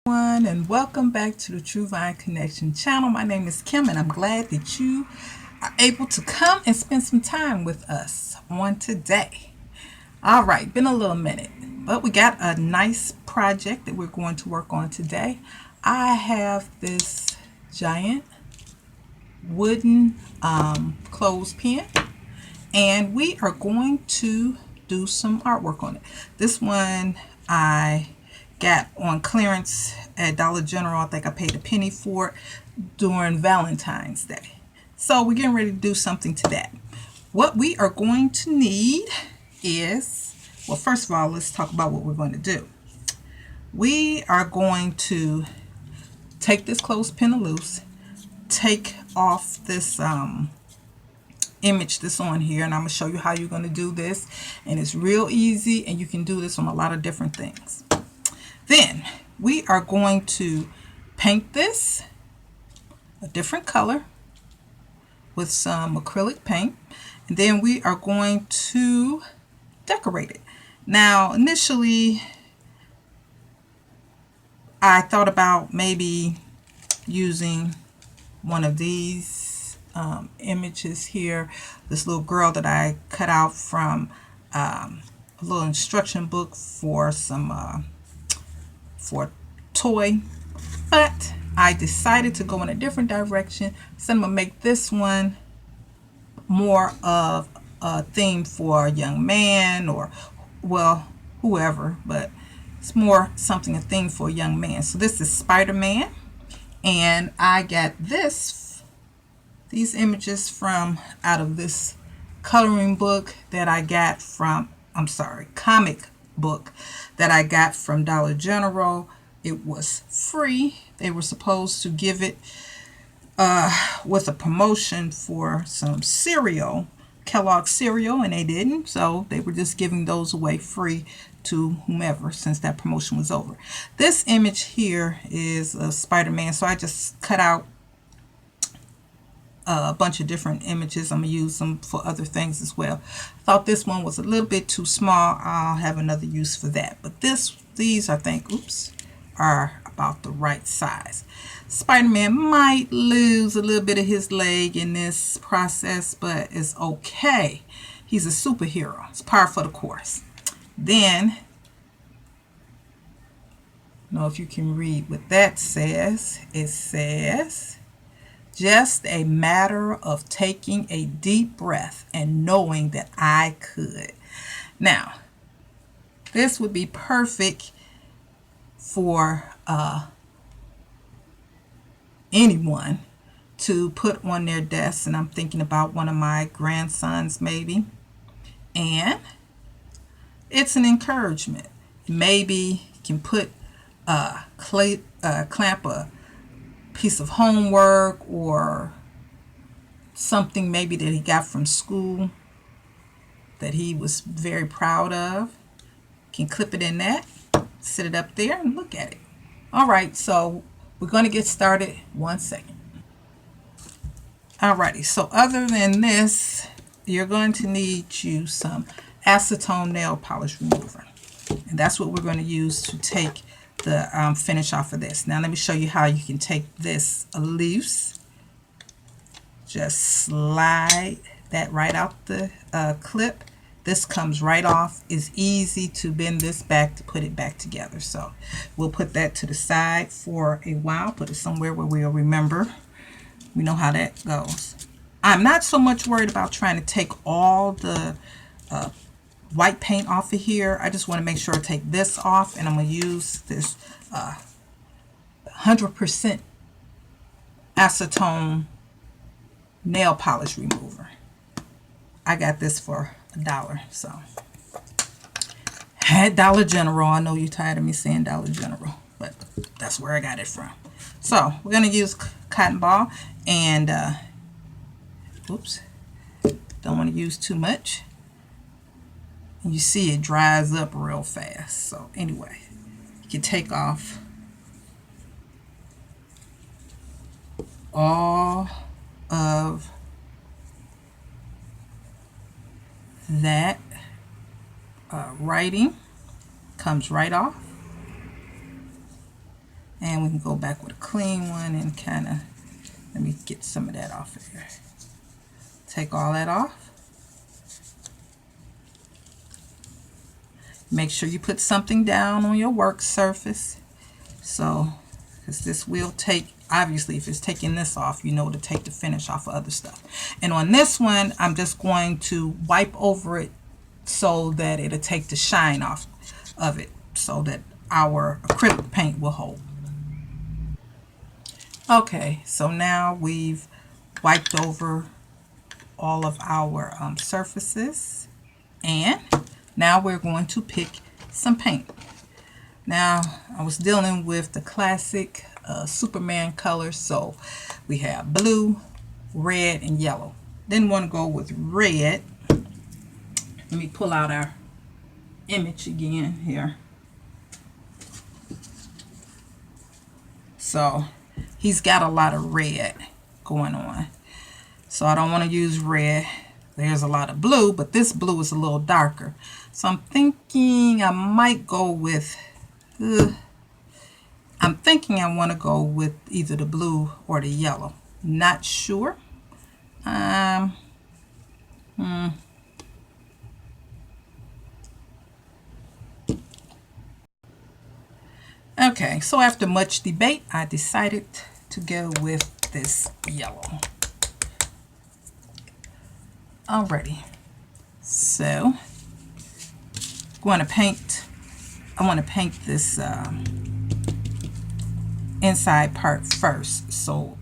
And welcome back to the True Vine Connection channel. My name is Kim and I'm glad that you are able to come and spend some time with us on today. All right, been a little minute, but we got a nice project that we're going to work on today. I have this giant wooden clothespin and we are going to do some artwork on it. This one I got on clearance at Dollar General. I think I paid a penny for it during Valentine's Day. So we're getting ready to do something to that. What we are going to need is, well, first of all, let's talk about what we're going to do. We are going to take this clothespin loose, take off this image that's on here, and I'm going to show you how you're going to do this. And it's real easy, and you can do this on a lot of different things. Then we are going to paint this a different color with some acrylic paint, and then we are going to decorate it. Now, initially, I thought about maybe using one of these images here, this little girl that I cut out from a little instruction book for some for a toy, but I decided to go in a different direction. So I'm gonna make this one more of a theme for a young man, or well, whoever, but it's more something a theme for a young man. So this is Spider-Man, and I got these images from out of this coloring book that I got from, comic book that I got from Dollar General. It was free. They were supposed to give it with a promotion for some cereal, Kellogg cereal, and they didn't. So they were just giving those away free to whomever since that promotion was over. This image here is a Spider-Man, so I just cut out a bunch of different images. I'm gonna use them for other things as well. I thought this one was a little bit too small. I'll have another use for that, but these I think are about the right size. Spider-Man might lose a little bit of his leg in this process, but it's okay. He's a superhero. It's par for the course. Then, I don't know if you can read what that says. It says, just a matter of taking a deep breath and knowing that I could. Now, this would be perfect for anyone to put on their desk, and I'm thinking about one of my grandsons maybe, and it's an encouragement. Maybe you can put clamp a piece of homework or something maybe that he got from school that he was very proud of. Can clip it in that, sit it up there, and look at it. All right, so we're going to get started. 1 second. Alrighty, so other than this, you're going to need some acetone nail polish remover, and that's what we're going to use to take the finish off of this. Now let me show you how you can take this loose. Just slide that right out the clip. This comes right off. It's easy to bend this back to put it back together. So we'll put that to the side for a while. Put it somewhere where we'll remember. We know how that goes. I'm not so much worried about trying to take all the white paint off of here. I just want to make sure I take this off, and I'm going to use this 100% acetone nail polish remover. I got this for $1, so at Dollar General. I know you're tired of me saying Dollar General, but that's where I got it from. So we're going to use cotton ball, and oops, don't want to use too much. And you see it dries up real fast. So anyway, you can take off all of that writing. Comes right off. And we can go back with a clean one and kind of, let me get some of that off of here. Take all that off. Make sure you put something down on your work surface. So, because this will take, obviously if it's taking this off, you know to take the finish off of other stuff. And on this one, I'm just going to wipe over it so that it'll take the shine off of it so that our acrylic paint will hold. Okay, so now we've wiped over all of our surfaces, and now we're going to pick some paint. Now I was dealing with the classic Superman colors, so we have blue, red, and yellow. Didn't want to go with red. Let me pull out our image again here. So he's got a lot of red going on, so I don't want to use red. There's a lot of blue, but this blue is a little darker, so I'm thinking I might go with I'm thinking I want to go with either the blue or the yellow. Not sure. Okay, so after much debate, I decided to go with this yellow. Alrighty, so I want to paint this inside part first, so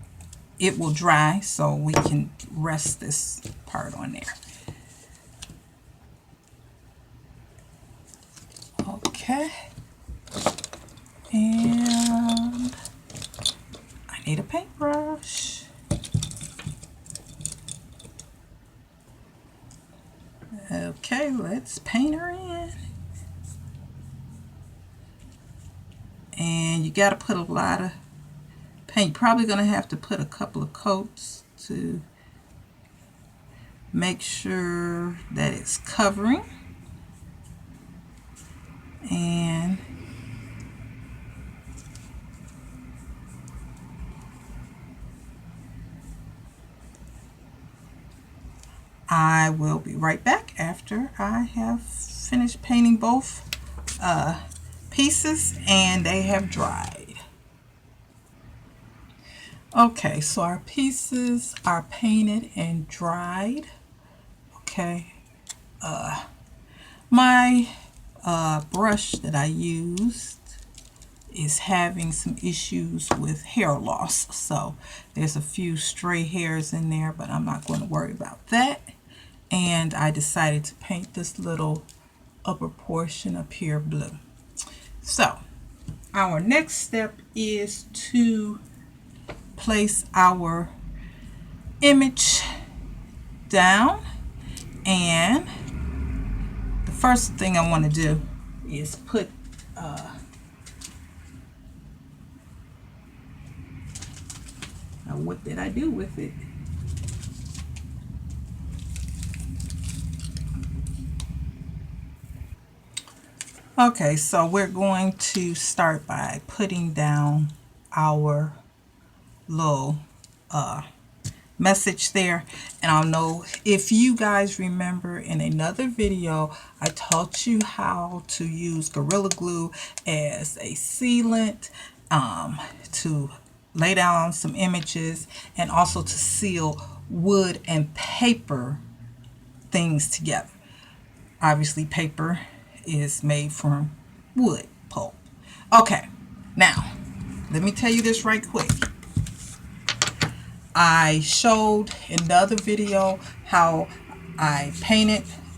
it will dry, so we can rest this part on there. Okay, and I need a paintbrush. Okay, let's paint her in. And you got to put a lot of paint. Probably going to have to put a couple of coats to make sure that it's covering. And I will be right back after I have finished painting both pieces and they have dried. Okay, so our pieces are painted and dried. Okay, my brush that I used is having some issues with hair loss, so there's a few stray hairs in there, but I'm not going to worry about that. And I decided to paint this little upper portion up here blue. So our next step is to place our image down, and the first thing I want to do is put now what did I do with it? Okay, so we're going to start by putting down our little message there. And I don't know if you guys remember, in another video I taught you how to use Gorilla Glue as a sealant to lay down some images, and also to seal wood and paper things together. Obviously paper is made from wood pulp. Okay, now let me tell you this right quick. I showed in the other video how I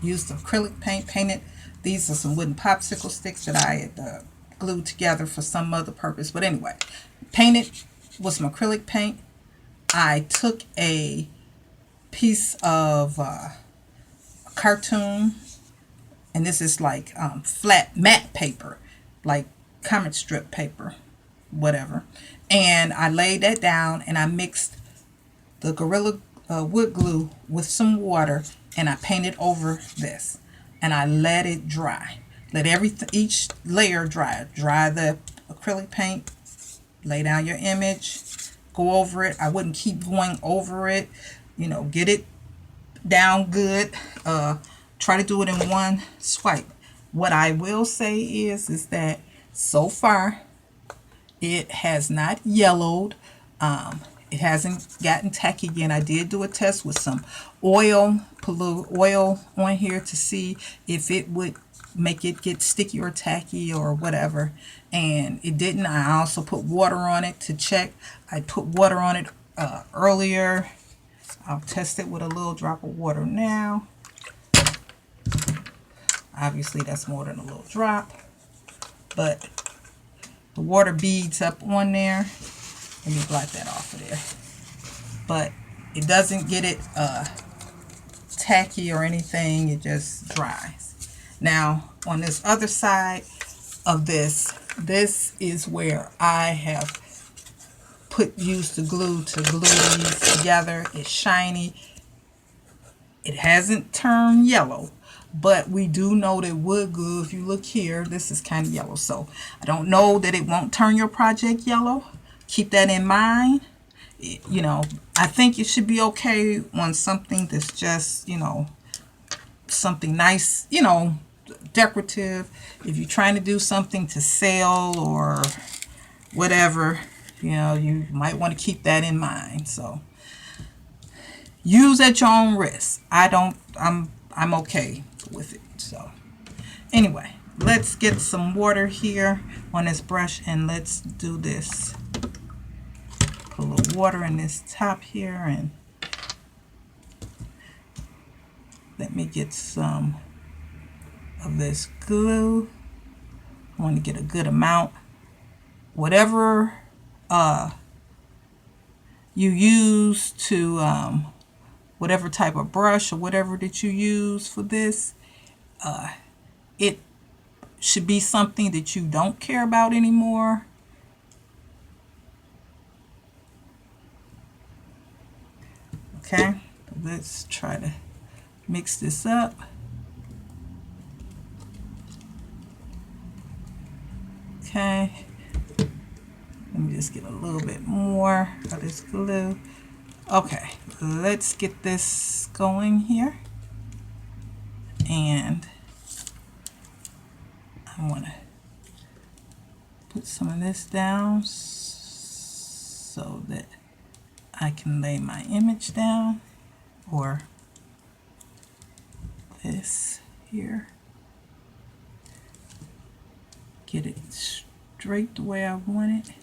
used acrylic paint, painted. These are some wooden popsicle sticks that I had glued together for some other purpose. But anyway, painted with some acrylic paint. I took a piece of cartoon, and this is like flat matte paper, like comic strip paper, whatever. And I laid that down, and I mixed the Gorilla wood glue with some water, and I painted over this, and I let it dry. Let each layer dry. Dry the acrylic paint, lay down your image, go over it. I wouldn't keep going over it. You know, get it down good. Try to do it in one swipe. What I will say is that so far it has not yellowed. It hasn't gotten tacky again. I did do a test with some oil, put a little oil on here to see if it would make it get sticky or tacky or whatever, and it didn't. I also put water on it to check. I put water on it earlier. I'll test it with a little drop of water now. Obviously that's more than a little drop, but the water beads up on there. Let me blot that off of there. But it doesn't get it tacky or anything. It just dries. Now on this other side of this is where I have used the glue to glue these together. It's shiny. It hasn't turned yellow, but we do know that wood glue, if you look here, this is kind of yellow. So I don't know that it won't turn your project yellow. Keep that in mind. You know, I think it should be okay on something that's just, you know, something nice, you know, decorative. If you're trying to do something to sell or whatever, you know, you might want to keep that in mind. So use at your own risk. I'm okay with it. So anyway, let's get some water here on this brush and let's do this. Put a little water in this top here and let me get some of this glue. I want to get a good amount. Whatever you use to whatever type of brush or whatever that you use for this, it should be something that you don't care about anymore. Okay, let's try to mix this up. Okay, let me just get a little bit more of this glue. Okay, let's get this going here. And I want to put some of this down so that I can lay my image down, or this here. Get it straight the way I want it.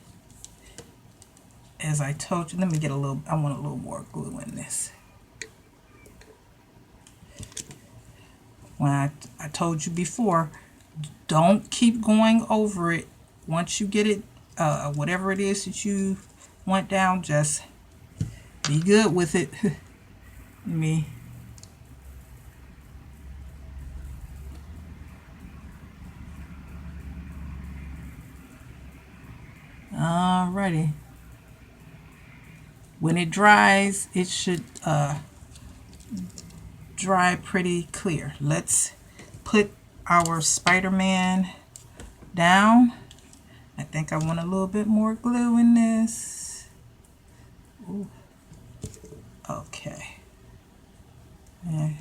As I told you, let me get a little, I want a little more glue in this. When I told you before, don't keep going over it. Once you get it, whatever it is that you want down, just be good with it. Me. Alrighty. When it dries, it should dry pretty clear. Let's put our Spider-Man down. I think I want a little bit more glue in this. Ooh. Okay. And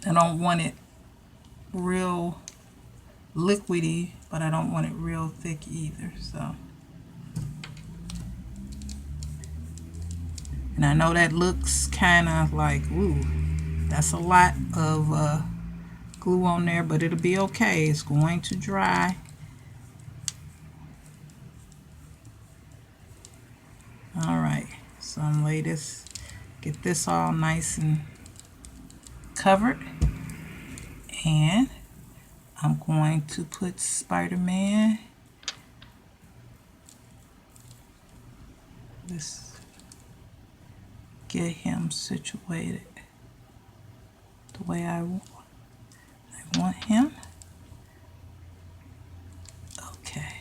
I don't want it real liquidy, but I don't want it real thick either. So, and I know that looks kind of like, ooh, that's a lot of glue on there, but it'll be okay. It's going to dry. Alright, so I'm lay this, get this all nice and covered, and I'm going to put Spider-Man, let's get him situated the way I want him. Okay.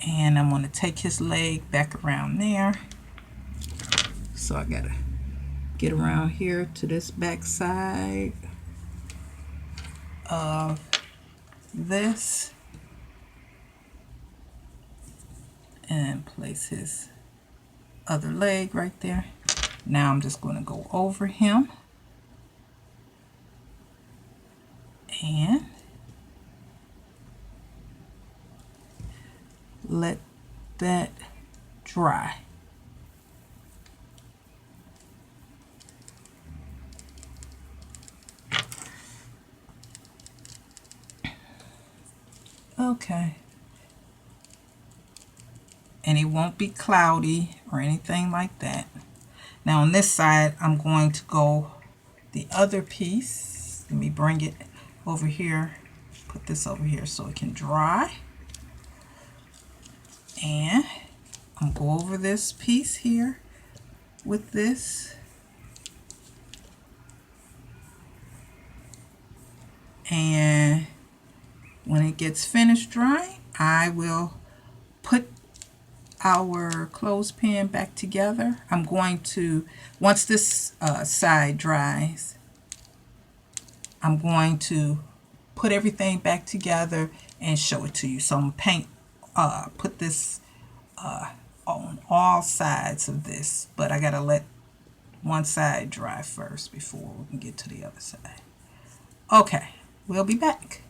And I'm going to take his leg back around there. So I gotta get around here to this back side of this and place his other leg right there. Now I'm just going to go over him and let that dry. Okay. And it won't be cloudy or anything like that. Now on this side, I'm going to go the other piece. Let me bring it over here, put this over here so it can dry. And I'm going to go over this piece here with this. And when it gets finished drying, I will put our clothespin back together. I'm going to, once this side dries, I'm going to put everything back together and show it to you. So I'm going to put this on all sides of this, but I got to let one side dry first before we can get to the other side. Okay, we'll be back.